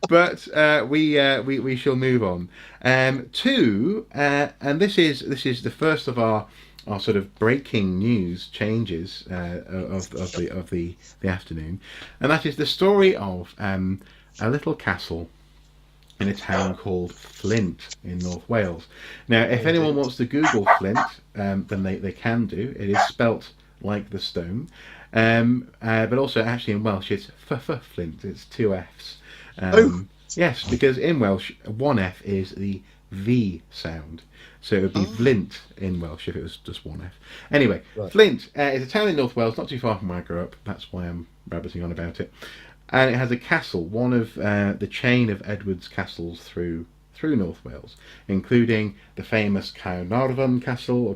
But we shall move on to and this is the first of our sort of breaking news changes of the afternoon, and that is the story of a little castle in a town called Flint in North Wales. Now, if anyone wants to Google Flint, then they can do. It is spelt like the stone, but also actually in Welsh it's Flint. It's two F's. Yes, because in Welsh one F is the V sound. So it would be Flint in Welsh if it was just one F. Anyway, right. Flint is a town in North Wales, not too far from where I grew up. That's why I'm rabbiting on about it. And it has a castle, one of the chain of Edward's castles through North Wales, including the famous Caernarfon Castle,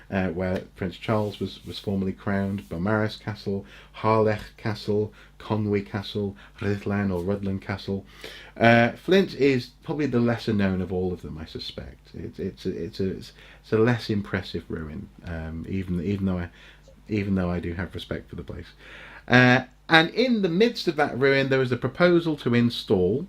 where Prince Charles was formerly crowned, Beaumaris Castle, Harlech Castle, Conwy Castle, Rhuddlan Castle. Flint is probably the lesser known of all of them, I suspect. It's a less impressive ruin, even though I do have respect for the place. And in the midst of that ruin, there was a proposal to install.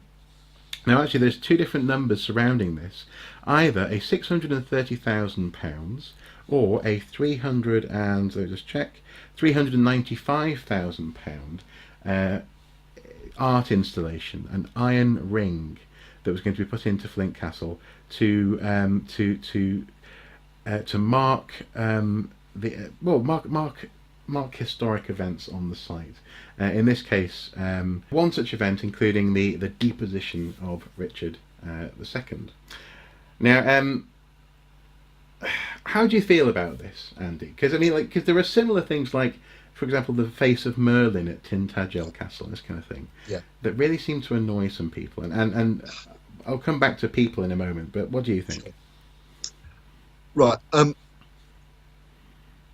Now, actually, there's two different numbers surrounding this: either a £630,000 or a £395,000 art installation, an iron ring that was going to be put into Flint Castle to mark mark historic events on the site. In this case, one such event including the deposition of Richard II. Now, how do you feel about this, Andy? Because because there are similar things like, for example, the face of Merlin at Tintagel Castle, this kind of thing, that really seem to annoy some people. And I'll come back to people in a moment. But what do you think? Right.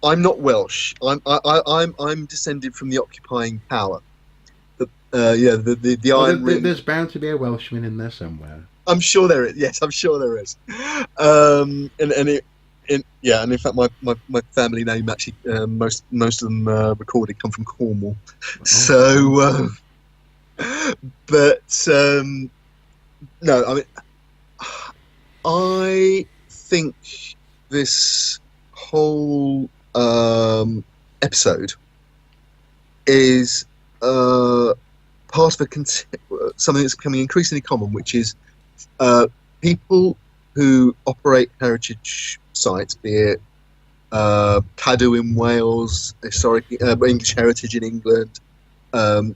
I'm not Welsh. I'm descended from the occupying power. The Iron Ring. There's bound to be a Welshman in there somewhere. I'm sure there is. Yes, I'm sure there is. And in fact, my family name actually most of them recorded come from Cornwall. Oh. So, no, I mean, I think this whole episode is part of something that's becoming increasingly common, which is people who operate heritage sites, be it Cadw in Wales, historic English heritage in England, the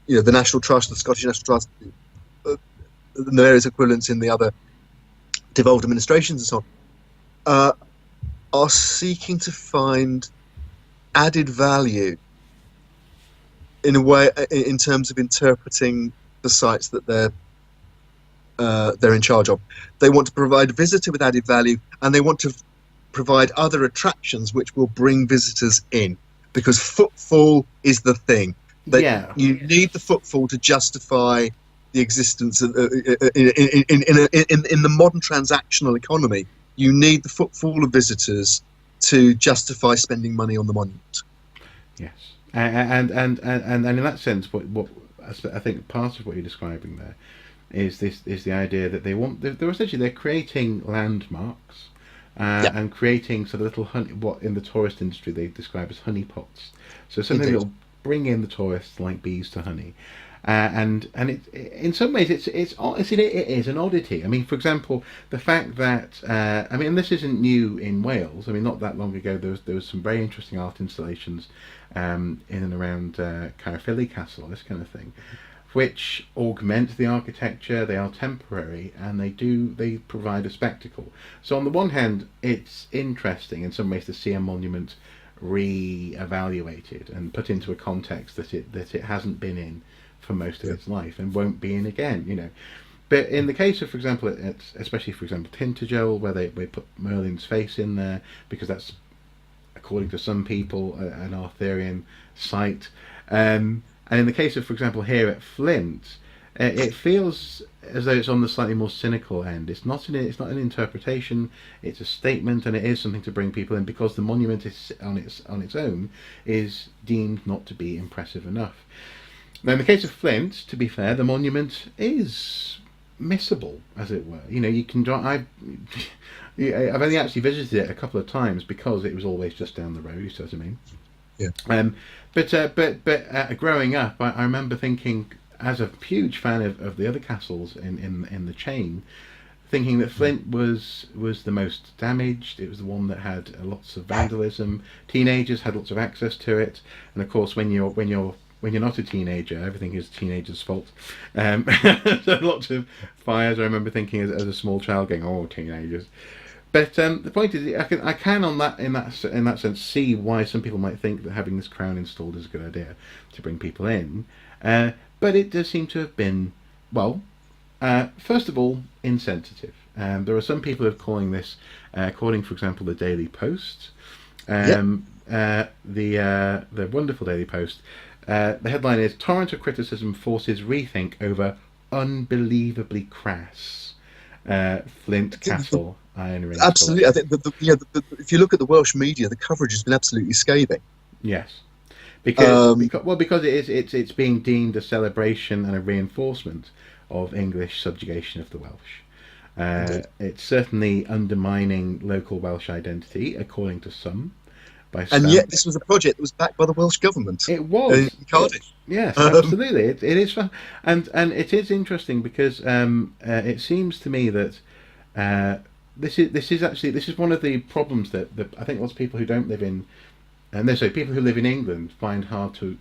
National Trust, the Scottish National Trust, the various equivalents in the other devolved administrations and so on, are seeking to find added value in a way in terms of interpreting the sites that they're in charge of. They want to provide a visitor with added value, and they want to provide other attractions which will bring visitors in, because footfall is the thing. You need the footfall to justify the existence of in the modern transactional economy. You need the footfall of visitors to justify spending money on the monument. Yes, and in that sense, what I think part of what you're describing there is the idea that they're creating landmarks and creating sort of little what in the tourist industry they describe as honeypots. So something that will bring in the tourists like bees to honey. And it, in some ways it is an oddity. I mean, for example, the fact that this isn't new in Wales. I mean, not that long ago there was some very interesting art installations in and around Caerphilly Castle, this kind of thing, which augment the architecture. They are temporary and they provide a spectacle. So on the one hand, it's interesting in some ways to see a monument re-evaluated and put into a context that it hasn't been in for most of its life and won't be in again, But in the case of, for example, especially for example Tintagel, where they put Merlin's face in there because that's, according to some people, an Arthurian site, and in the case of, for example, here at Flint, it feels as though it's on the slightly more cynical end. It's not an interpretation. It's a statement, and it is something to bring people in because the monument is on its own is deemed not to be impressive enough. Now, in the case of Flint, to be fair, the monument is missable, as it were. You know, you can drive. I've only actually visited it a couple of times because it was always just down the road. You see what I mean? Yeah. But growing up, I remember thinking, as a huge fan of the other castles in the chain, thinking that Flint was the most damaged. It was the one that had lots of vandalism. Teenagers had lots of access to it, and of course, when you're not a teenager, everything is teenagers' fault. So lots of fires. I remember thinking as a small child, going, "Oh, teenagers." But the point is, I can on that in that sense see why some people might think that having this crown installed is a good idea to bring people in. But it does seem to have been, well, first of all, insensitive. There are some people who are calling this, according, for example, the Daily Post, the wonderful Daily Post. The headline is "Torrent of Criticism Forces Rethink Over Unbelievably Crass Flint Castle Iron Ring." Absolutely, I think if you look at the Welsh media, the coverage has been absolutely scathing. Yes, because it's being deemed a celebration and a reinforcement of English subjugation of the Welsh. It's certainly undermining local Welsh identity, according to some. And yet, this was a project that was backed by the Welsh government. It was in Cardiff. Yes, absolutely. It is fun, and it is interesting because it seems to me that this is one of the problems that I think lots of people who don't live in, and people who live in England find hard to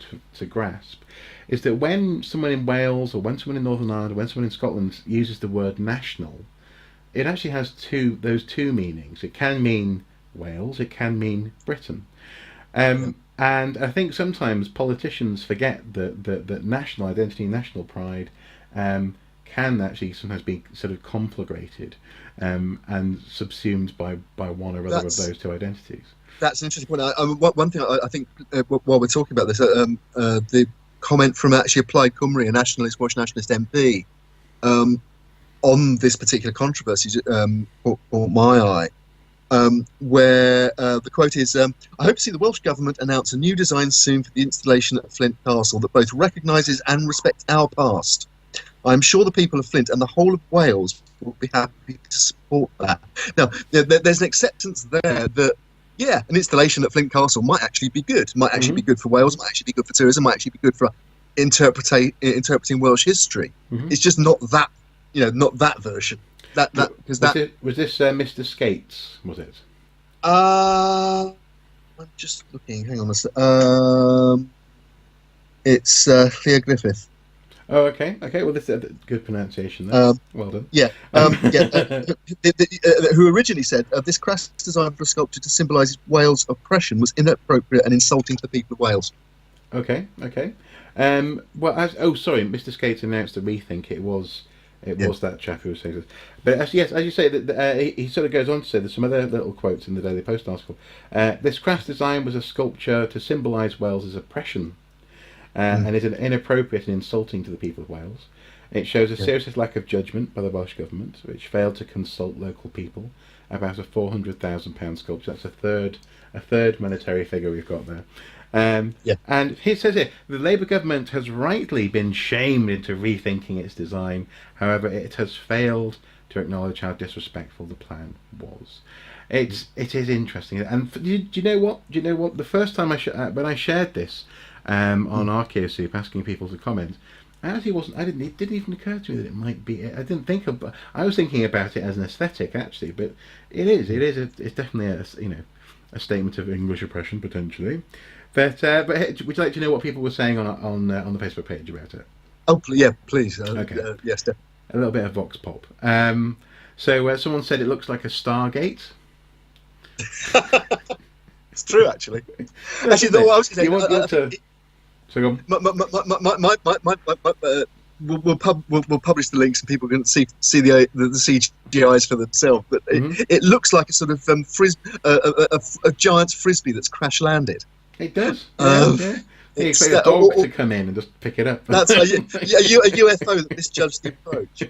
grasp, is that when someone in Wales or when someone in Northern Ireland or when someone in Scotland uses the word national, it actually has those two meanings. It can mean Wales, it can mean Britain. And I think sometimes politicians forget that national identity, national pride, can actually sometimes be sort of conflagrated and subsumed by one or other of those two identities. That's an interesting point. One thing I think while we're talking about this, the comment from actually Applied Cymru, a nationalist, Welsh nationalist MP, on this particular controversy caught my eye. Where the quote is, "I hope to see the Welsh Government announce a new design soon for the installation at Flint Castle that both recognises and respects our past. I'm sure the people of Flint and the whole of Wales will be happy to support that." Now, there's an acceptance there that, yeah, an installation at Flint Castle might actually be good. Might actually be good for Wales, might actually be good for tourism, might actually be good for interpreting Welsh history. It's just not that, not that version. Was this Mr. Skates? Was it? I'm just looking. Hang on a sec. It's Theo Griffith. Oh, okay. Well, this is a good pronunciation there. Well done. Yeah. Who originally said this crass design for a sculpture to symbolise Wales' oppression was inappropriate and insulting to the people of Wales. Okay. Well, sorry, Mr. Skates announced a rethink. It was that chap who was saying this. But as you say, that he sort of goes on to say there's some other little quotes in the Daily Post article. This crass design was a sculpture to symbolise Wales's oppression and is inappropriate and insulting to the people of Wales. It shows a serious lack of judgment by the Welsh Government, which failed to consult local people about a £400,000 sculpture. That's a third monetary figure we've got there. And he says here, the Labour government has rightly been shamed into rethinking its design. However, it has failed to acknowledge how disrespectful the plan was. It is interesting. And do you know what? The first time when I shared this on Archaeology, asking people to comment, it didn't even occur to me that it might be. I didn't think of. I was thinking about it as an aesthetic actually, but it's definitely a statement of English oppression potentially. But would you like to know what people were saying on the Facebook page about it? Oh, yeah, please. Okay. Yes, definitely. A little bit of vox pop. So someone said it looks like a Stargate. It's true, actually. Actually, what I was going to say. So go on. We'll publish the links and people can see the CGIs for themselves. But it looks like a sort of a giant frisbee that's crash landed. It does. You expect a dog to come in and just pick it up. That's a UFO that misjudged the approach.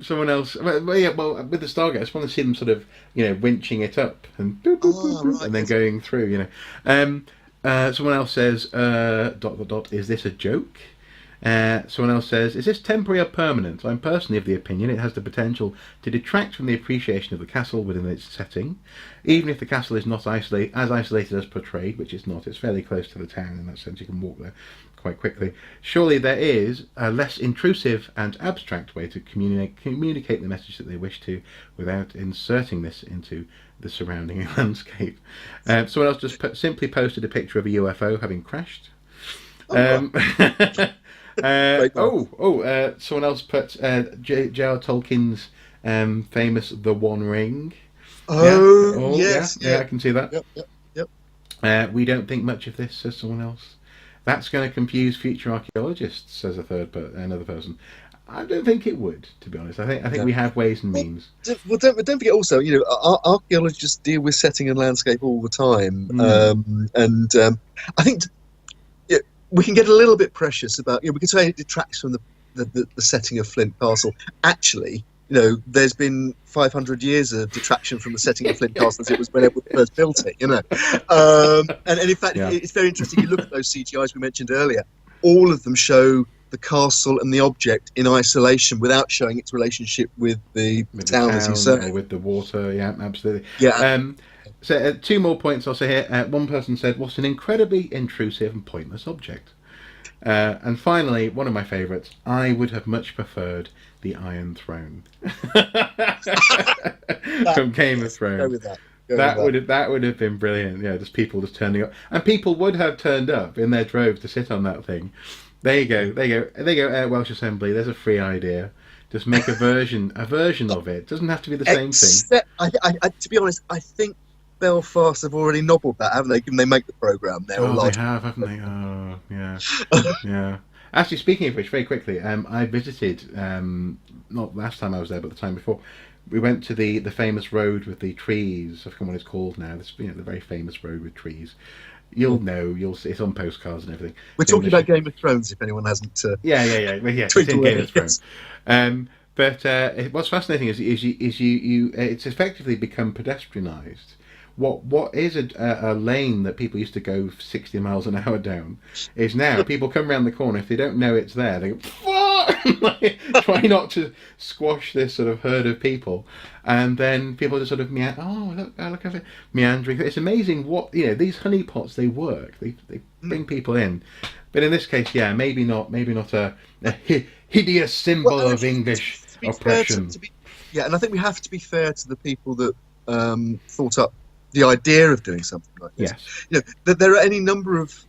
Someone else. Well, with the Stargate, I just want to see them sort of, winching it up and and then going through. Someone else says, ... is this a joke? Someone else says, is this temporary or permanent? I'm personally of the opinion it has the potential to detract from the appreciation of the castle within its setting, even if the castle is not as isolated as portrayed, which it's not. It's fairly close to the town in that sense. You can walk there quite quickly. Surely there is a less intrusive and abstract way to communicate the message that they wish to without inserting this into the surrounding landscape. Someone else just simply posted a picture of a UFO having crashed. Someone else put J.R. Tolkien's famous The One Ring. Yes. Yeah, I can see that. Yep. We don't think much of this, says someone else. That's going to confuse future archaeologists, says another person. I don't think it would, to be honest. I think we have ways and means. Well, don't forget also, archaeologists deal with setting and landscape all the time, I think we can get a little bit precious about. We can say it detracts from the setting of Flint Castle. Actually, there's been 500 years of detraction from the setting of Flint Castle as it was when Edward first built it. And in fact, it's very interesting. You look at those CGIs we mentioned earlier. All of them show the castle and the object in isolation without showing its relationship with the town, as you say. Or with the water, yeah, absolutely. Yeah. So 2 more points I'll say here. One person said, what's an incredibly intrusive and pointless object? And finally, one of my favourites, I would have much preferred the Iron Throne. From Game of Thrones. Go with that. That would have been brilliant. Yeah, just people just turning up. And people would have turned up in their droves to sit on that thing. There you go, Welsh Assembly. There's a free idea. Just make a version of it. Doesn't have to be the same thing. To be honest, I think Belfast have already nobbled that, haven't they? Given they make the programme there. They have, haven't they? Oh, yeah, yeah. Actually, speaking of which, very quickly, I visited. Not last time I was there, but the time before. We went to the famous road with the trees. I forget what it's called now. The very famous road with trees. You'll see. It's on postcards and everything. We're talking about Game of Thrones, if anyone hasn't. Yeah. It's in Game of Thrones. But what's fascinating is it's effectively become pedestrianised. What is a lane that people used to go 60 miles an hour down is now people come around the corner, if they don't know it's there, they go, try not to squash this sort of herd of people, and then people just sort of look at it, meandering. It's amazing what these honeypots, they work. They bring people in, but in this case, maybe not a hideous symbol of English oppression. And I think we have to be fair to the people that thought up the idea of doing something like this. Yes. That there are any number of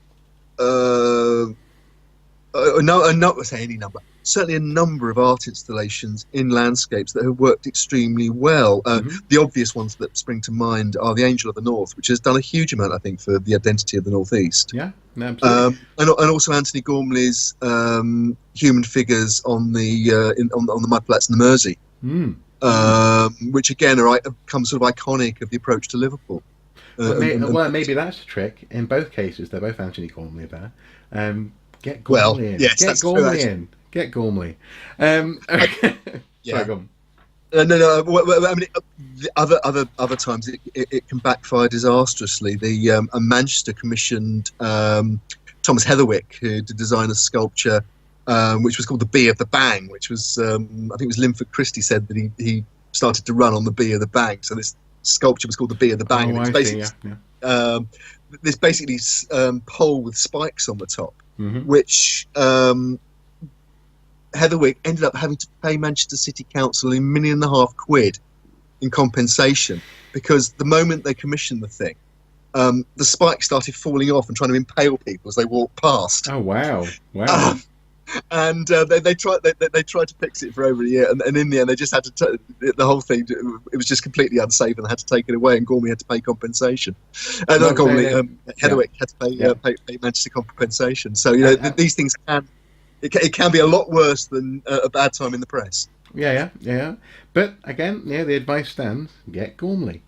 certainly a number of art installations in landscapes that have worked extremely well. The obvious ones that spring to mind are the Angel of the North, which has done a huge amount, I think, for the identity of the Northeast. Yeah, absolutely. And also Anthony Gormley's human figures on the on the mudflats in the Mersey. Which again become sort of iconic of the approach to Liverpool. Maybe that's the trick. In both cases, they're both Anthony Gormley there. Get Gormley in. Yes, get Gormley in. Get Gormley. Okay. Sorry, go on. No. Well, I mean, other times it can backfire disastrously. A Manchester commissioned Thomas Heatherwick, who to design a sculpture. Which was called the Bee of the Bang, which was I think it was Linford Christie said that he started to run on the Bee of the Bang. So this sculpture was called the Bee of the Bang. Oh, and it's this basically pole with spikes on the top, which Heatherwick ended up having to pay Manchester City Council £1.5 million in compensation, because the moment they commissioned the thing, the spikes started falling off and trying to impale people as they walked past. Oh wow! And they tried to fix it for over a year, and in the end they just had to the whole thing. It was just completely unsafe, and they had to take it away. And Gormley had to pay compensation. Heatherwick had to pay Manchester compensation. So these things can be a lot worse than a bad time in the press. Yeah. But again, the advice stands: get Gormley.